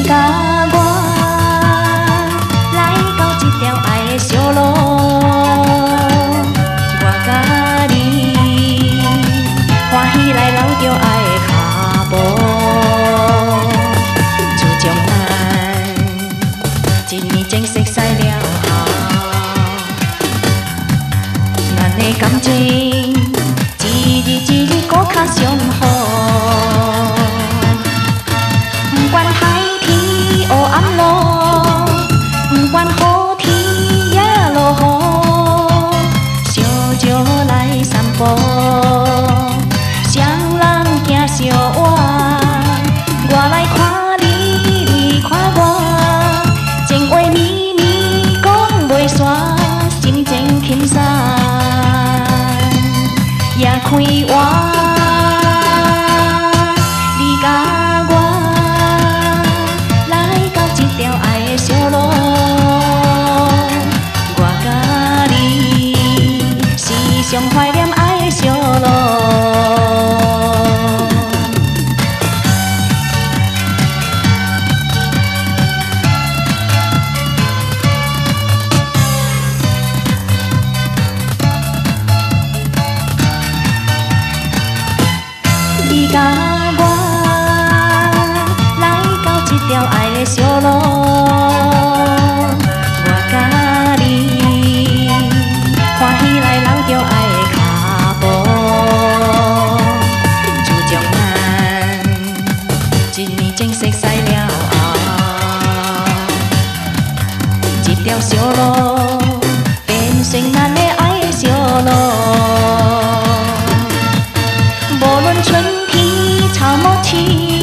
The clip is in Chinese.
甲我来到这条爱的小路，我甲你欢喜来留着爱的脚步，自从咱一年前熟悉了后，咱的感情一日一日搁较上好。 不管海天黑暗路，不管好天也落雨，小石来散步，双人行相偎。我来看你，你看我，情话绵绵讲袂煞，心情轻松也开活。 小路，我甲你时常怀念爱的小路。你甲我来到这条爱的小路。 熟悉了后，这条小路变成咱的爱的小路。无论春天草木青。